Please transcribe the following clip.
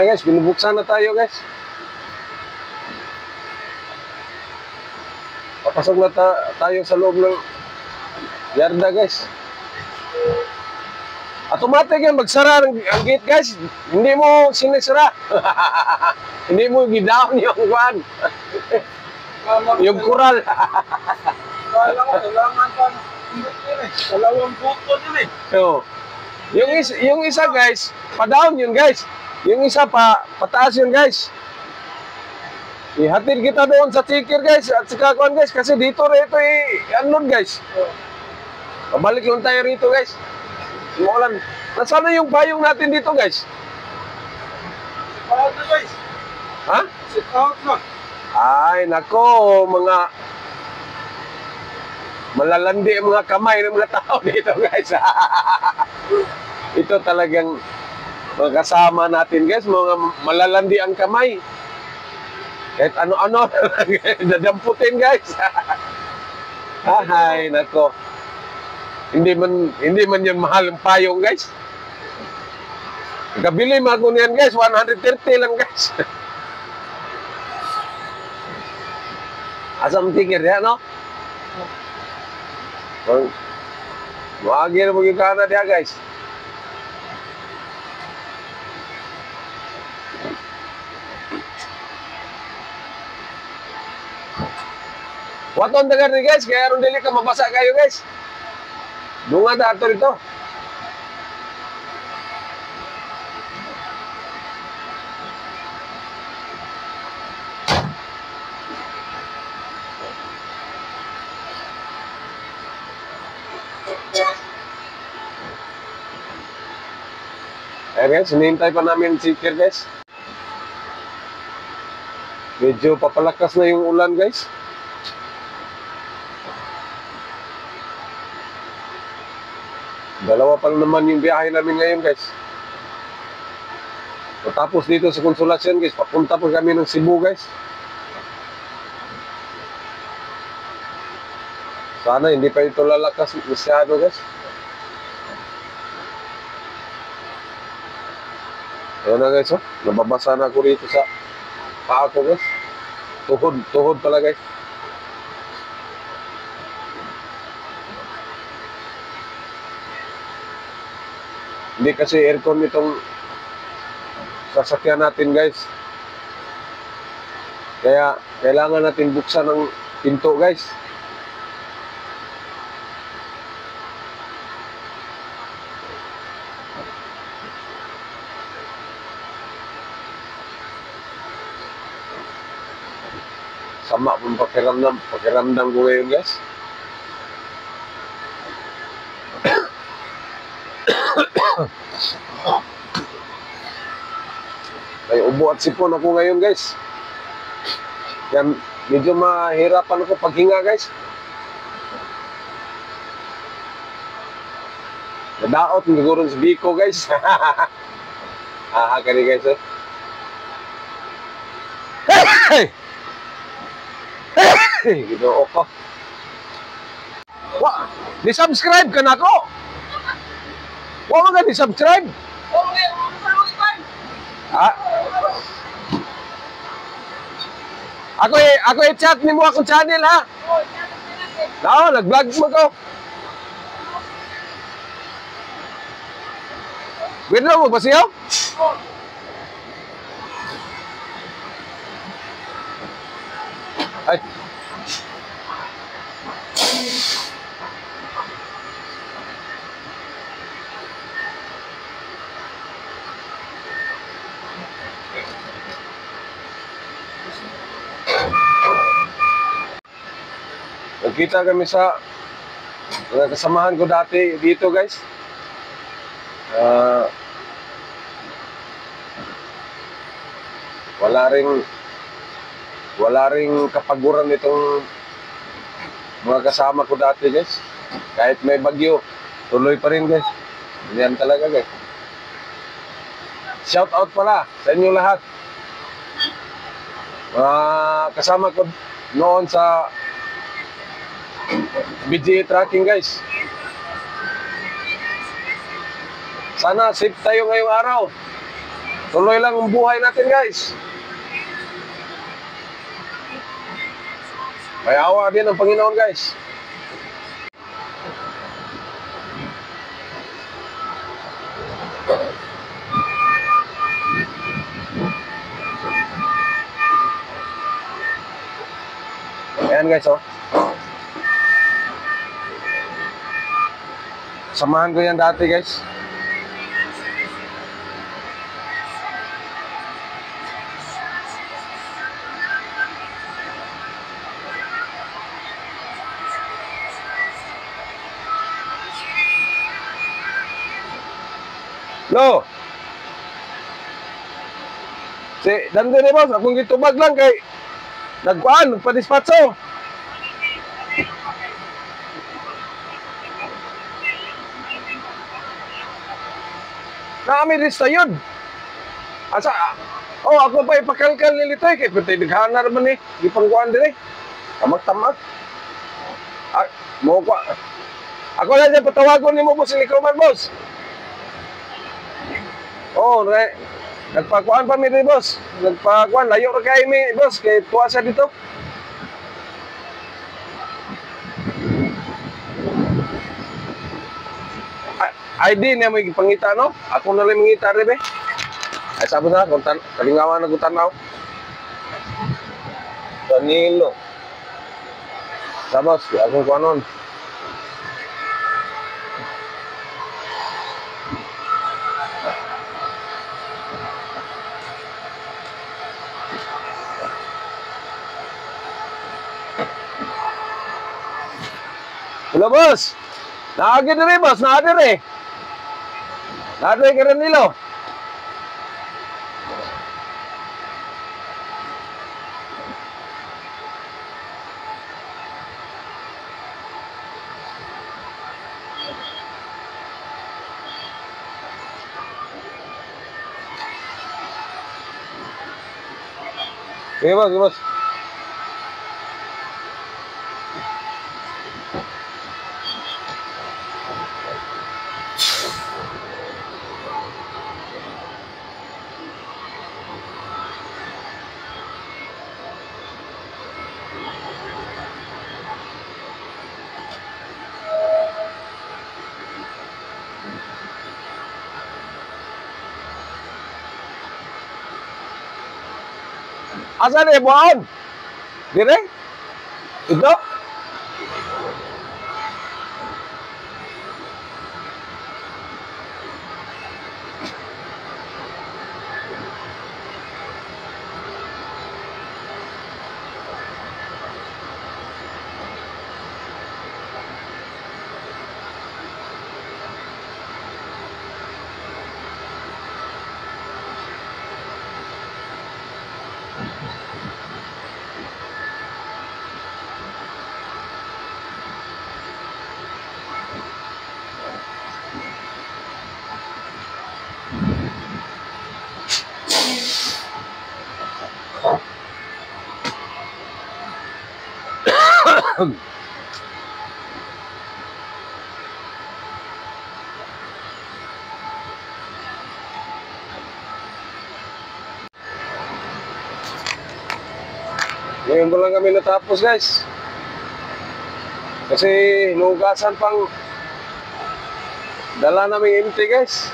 Ayan guys, binubuksan na tayo guys. Papasok na tayo sa loob ng yarda guys. Automatic yan, magsara ang gate guys. Hindi mo sinisara. Hindi mo gidown yung kwan. Yung kural. Kailangan pa dalawang buto din eh. So, yung isa guys, pa-down yun guys. Yung isa pataas yun guys. Ihatid kita doon sa tikir guys at sa kakuan guys kasi dito rito i-unload guys. Pabalik lang tayo rito guys. Umulan. Nasaan na yung payong natin dito guys? Out na guys. Ha? Sit out na. Ay nako, mga malalandi ang mga kamay ng mga tao dito guys. Ito talagang mga kasama natin guys, mga malalandi ang kamay. Kahit ano-ano, dadamputin guys. Ay, nako. Hindi man yan mahal ang payong guys. Kabili mga ko niyan guys, 130 lang guys. Asam tingir ya, no? Wagi na magigana dia guys. Waton dengar nih guys, kaya aron dili ka mabasa kayo guys. Dunga ta ato rito. Ayan guys, hinihintay pa namin si Kir guys. Medyo papalakas na yung ulan guys. Dalawa pa naman yung biyahe namin ngayon guys. Tapos dito sa Consolacion guys, papunta po kami ng Cebu guys. Sana hindi pa ito lalakas masyado guys. Ayan na guys, oh. Nababasa na ako rito sa paa ko guys. Tuhod pala guys. Hindi kasi aircon itong sasakyan natin guys. Kaya kailangan natin buksan ng pinto guys. Sama pun pakiramdam ko ngayon guys. May ubo at sipon ako ngayon guys. Yan, medyo mahirapan ako paghinga guys. Nadaot ng gagawin sa Biko guys. Kani guys eh. Ginoo ko. Wa, di-subscribe ka na ko. Wa mo ka di-subscribe? Ako i-chat nimo akong channel ha. Oo, nag-vlog mo ko. Pwede mo magpasiyaw? Ay. Nagkita kami sa mga kasamahan ko dati dito guys. Wala ring kapaguran itong mga kasama ko dati guys. Kahit may bagyo, tuloy pa rin guys. Yan talaga guys. Shout out pala sa inyo lahat. Kasama ko noon sa BGA tracking guys. Sana safe tayo ngayong araw. Tuloy lang ang buhay natin, guys. May awa din ang Panginoon, guys. Ayan, guys, oh. Samahan ko yan dati, guys. No. Si Dante boss, akong gitubag lang kay nagpadispatso. Naami lista yun. Asa? Oh, ako pa ipakalkal ni Litoy kay pwede naghana naman eh. Di pangkuhan din eh. Tamag-tamag. Ah, mo ko. Ako lang dyan patawagon ni mo boss, Likroman boss. Oh, nagpakuan pa mi rin boss. Nagpakuan, layo ra kay mi boss, kay tuwa siya dito. ID niya mo ipangita, no? Ako na lang mangita rin, be. Ay, sabi na, kalingawan na tanaw. Danilo. Sabos, akong kuanon. Hello, boss. Naagi na rin, boss. Naagi rin. Naagi ka rin nilo. Sige, boss. Sige, boss. Asan eh, buwan? Dire? Ito? Ngayon pa lang kami natapos, guys. Kasi hinugasan pang dala namin empty, guys.